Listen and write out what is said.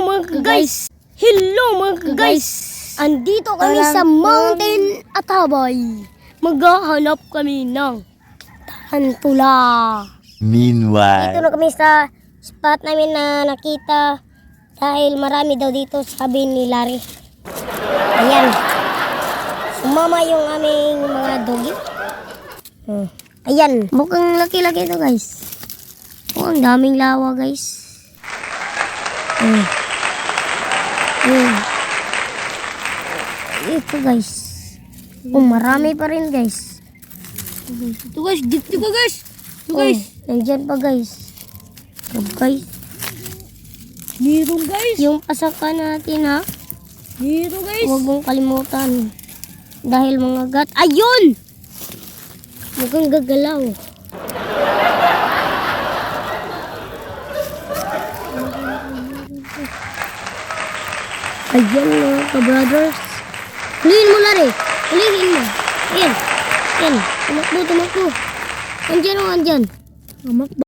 mga guys. Hello mga guys. Andito kami sa Mountain Atabay. Maghahanap kami ng tarantula. Meanwhile, Dito na kami sa spot namin na nakita dahil marami daw dito, sabi ni Larry. Ayan. Sumama yung aming mga doggy. Ayan. Mukhang laki-laki ito guys. Ang daming lawa guys. Ito guys. Marami pa rin guys. Ito guys, dito ka guys. Ito guys. Nandyan pa guys. Ito guys. Meron guys. Yung pasakan natin ha. Meron guys. Huwag mong kalimutan. Dahil mga gat. Ayun! Mukhang gagalaw. Ayan mga ka-brothers. Hulihin mo Larry. Hulihin mo. Ayan. Ayan. Tumakbo, tumakbo. Andyan o, andyan.